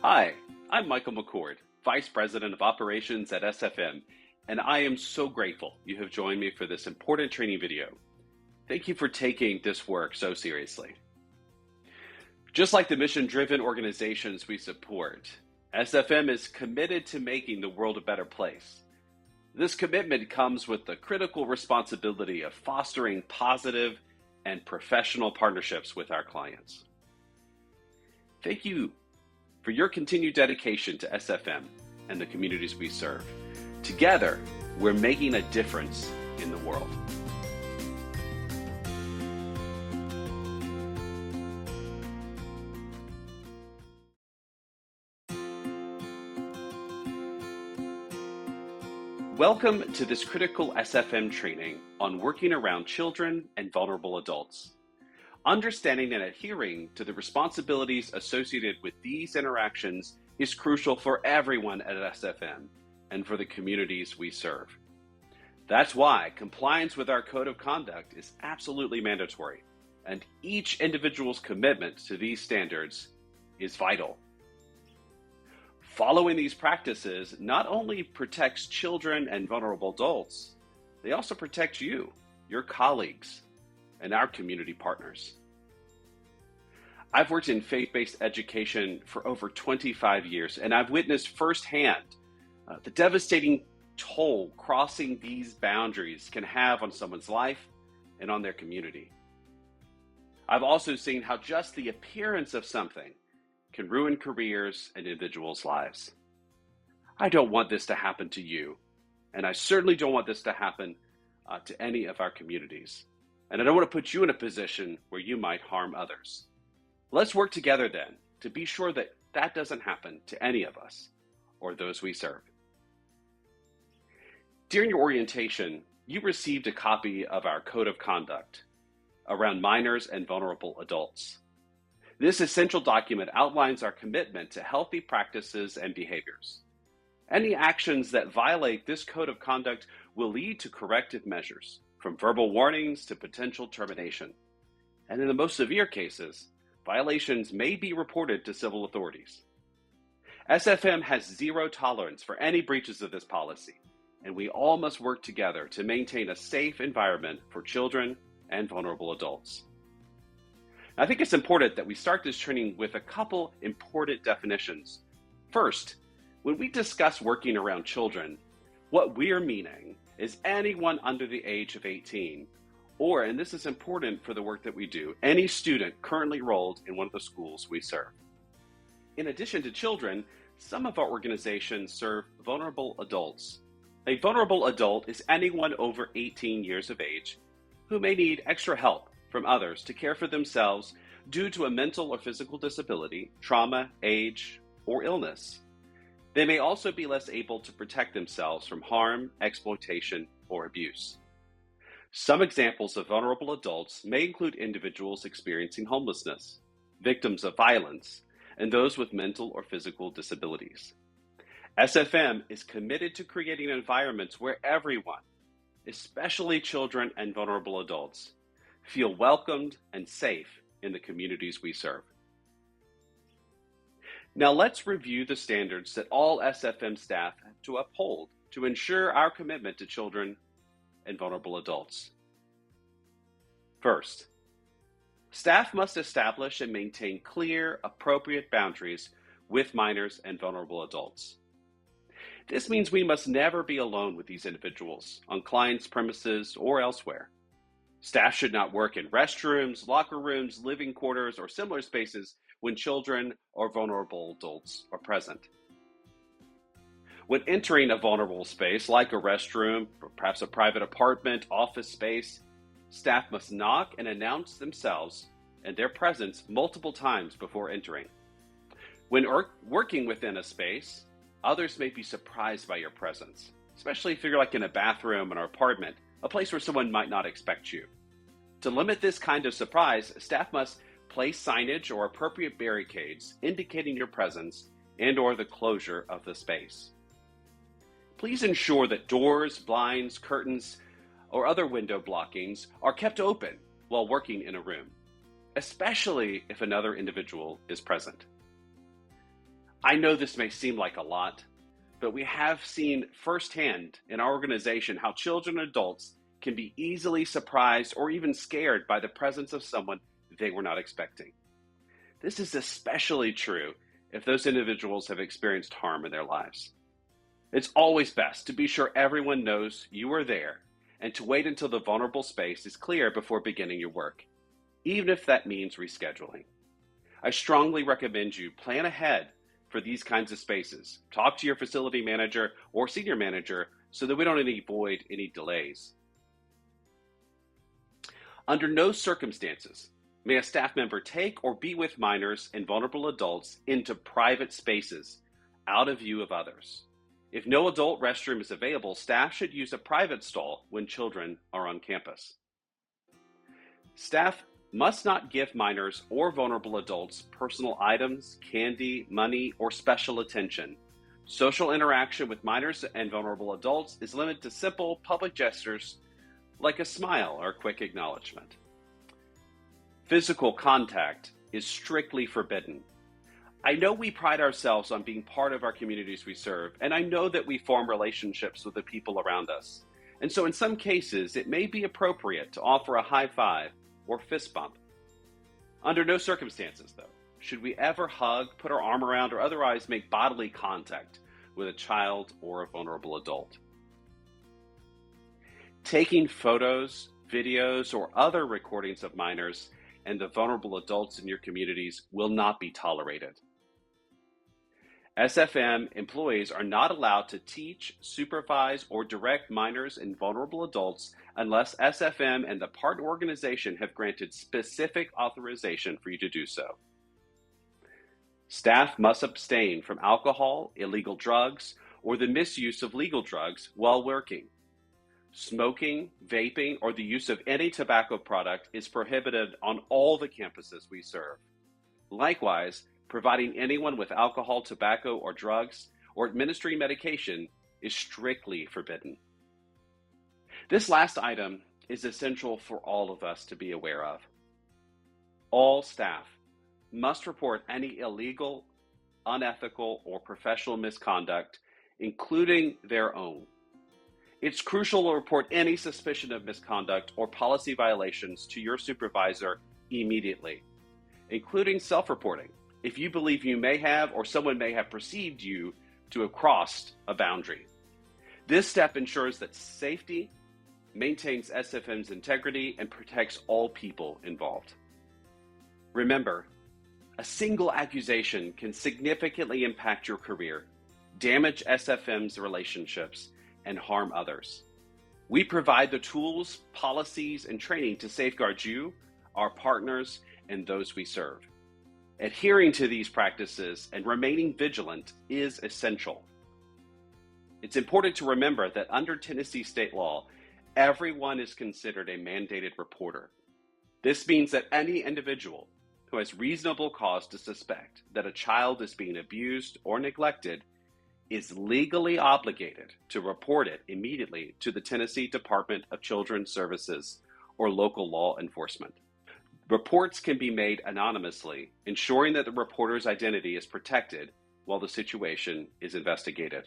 Hi, I'm Michael McCord, Vice President of Operations at SFM, and I am so grateful you have joined me for this important training video. Thank you for taking this work so seriously. Just like the mission-driven organizations we support, SFM is committed to making the world a better place. This commitment comes with the critical responsibility of fostering positive and professional partnerships with our clients. Thank you for your continued dedication to SFM and the communities we serve. Together, we're making a difference in the world. Welcome to this critical SFM training on working around children and vulnerable adults. Understanding and adhering to the responsibilities associated with these interactions is crucial for everyone at SFM and for the communities we serve. That's why compliance with our code of conduct is absolutely mandatory, and each individual's commitment to these standards is vital. Following these practices not only protects children and vulnerable adults, they also protect you, your colleagues, and our community partners. I've worked in faith-based education for over 25 years, and I've witnessed firsthand the devastating toll crossing these boundaries can have on someone's life and on their community. I've also seen how just the appearance of something can ruin careers and individuals' lives. I don't want this to happen to you, and I certainly don't want this to happen to any of our communities. And I don't want to put you in a position where you might harm others. Let's work together then to be sure that that doesn't happen to any of us or those we serve. During your orientation, you received a copy of our Code of Conduct around minors and vulnerable adults. This essential document outlines our commitment to healthy practices and behaviors. Any actions that violate this Code of Conduct will lead to corrective measures, from verbal warnings to potential termination. And in the most severe cases, violations may be reported to civil authorities. SFM has zero tolerance for any breaches of this policy, and we all must work together to maintain a safe environment for children and vulnerable adults. I think it's important that we start this training with a couple important definitions. First, when we discuss working around children, what we're meaning is anyone under the age of 18, or, and this is important for the work that we do, any student currently enrolled in one of the schools we serve. In addition to children, some of our organizations serve vulnerable adults. A vulnerable adult is anyone over 18 years of age who may need extra help from others to care for themselves due to a mental or physical disability, trauma, age, or illness. They may also be less able to protect themselves from harm, exploitation, or abuse. Some examples of vulnerable adults may include individuals experiencing homelessness, victims of violence, and those with mental or physical disabilities. SFM is committed to creating environments where everyone, especially children and vulnerable adults, feel welcomed and safe in the communities we serve. Now let's review the standards that all SFM staff have to uphold to ensure our commitment to children and vulnerable adults. First, staff must establish and maintain clear, appropriate boundaries with minors and vulnerable adults. This means we must never be alone with these individuals on clients' premises or elsewhere. Staff should not work in restrooms, locker rooms, living quarters, or similar spaces when children or vulnerable adults are present. When entering a vulnerable space like a restroom, or perhaps a private apartment, office space, staff must knock and announce themselves and their presence multiple times before entering. When working within a space, others may be surprised by your presence, especially if you're like in a bathroom or apartment, a place where someone might not expect you. To limit this kind of surprise, staff must place signage or appropriate barricades indicating your presence and/or the closure of the space. Please ensure that doors, blinds, curtains, or other window blockings are kept open while working in a room, especially if another individual is present. I know this may seem like a lot, but we have seen firsthand in our organization how children and adults can be easily surprised or even scared by the presence of someone they were not expecting. This is especially true if those individuals have experienced harm in their lives. It's always best to be sure everyone knows you are there and to wait until the vulnerable space is clear before beginning your work, even if that means rescheduling. I strongly recommend you plan ahead for these kinds of spaces. Talk to your facility manager or senior manager so that we don't avoid any delays. Under no circumstances may a staff member take or be with minors and vulnerable adults into private spaces out of view of others. If no adult restroom is available, staff should use a private stall when children are on campus. Staff must not give minors or vulnerable adults personal items, candy, money, or special attention. Social interaction with minors and vulnerable adults is limited to simple public gestures like a smile or quick acknowledgement. Physical contact is strictly forbidden. I know we pride ourselves on being part of our communities we serve, and I know that we form relationships with the people around us. And so in some cases, it may be appropriate to offer a high five or fist bump. Under no circumstances, though, should we ever hug, put our arm around, or otherwise make bodily contact with a child or a vulnerable adult. Taking photos, videos, or other recordings of minors and the vulnerable adults in your communities will not be tolerated. SFM employees are not allowed to teach, supervise, or direct minors and vulnerable adults unless SFM and the partner organization have granted specific authorization for you to do so. Staff must abstain from alcohol, illegal drugs, or the misuse of legal drugs while working. Smoking, vaping, or the use of any tobacco product is prohibited on all the campuses we serve. Likewise, providing anyone with alcohol, tobacco, or drugs, or administering medication is strictly forbidden. This last item is essential for all of us to be aware of. All staff must report any illegal, unethical, or professional misconduct, including their own. It's crucial to report any suspicion of misconduct or policy violations to your supervisor immediately, including self-reporting, if you believe you may have or someone may have perceived you to have crossed a boundary. This step ensures that safety, maintains SFM's integrity, and protects all people involved. Remember, a single accusation can significantly impact your career, damage SFM's relationships, and harm others. We provide the tools, policies, and training to safeguard you, our partners, and those we serve. Adhering to these practices and remaining vigilant is essential. It's important to remember that under Tennessee state law, everyone is considered a mandated reporter. This means that any individual who has reasonable cause to suspect that a child is being abused or neglected is legally obligated to report it immediately to the Tennessee Department of Children's Services or local law enforcement. Reports can be made anonymously, ensuring that the reporter's identity is protected while the situation is investigated.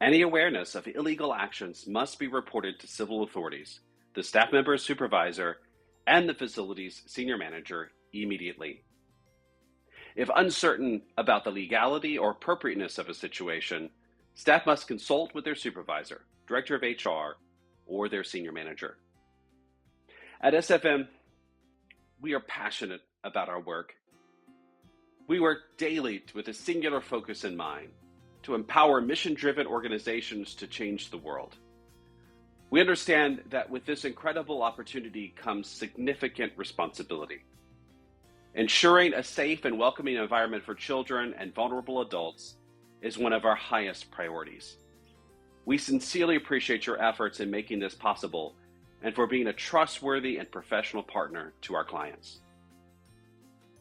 Any awareness of illegal actions must be reported to civil authorities, the staff member's supervisor, and the facility's senior manager immediately. If uncertain about the legality or appropriateness of a situation, staff must consult with their supervisor, director of HR, or their senior manager. At SFM, we are passionate about our work. We work daily with a singular focus in mind, to empower mission-driven organizations to change the world. We understand that with this incredible opportunity comes significant responsibility. Ensuring a safe and welcoming environment for children and vulnerable adults is one of our highest priorities. We sincerely appreciate your efforts in making this possible and for being a trustworthy and professional partner to our clients.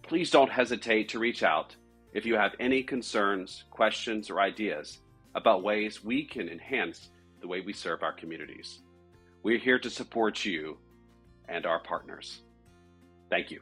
Please don't hesitate to reach out if you have any concerns, questions, or ideas about ways we can enhance the way we serve our communities. We're here to support you and our partners. Thank you.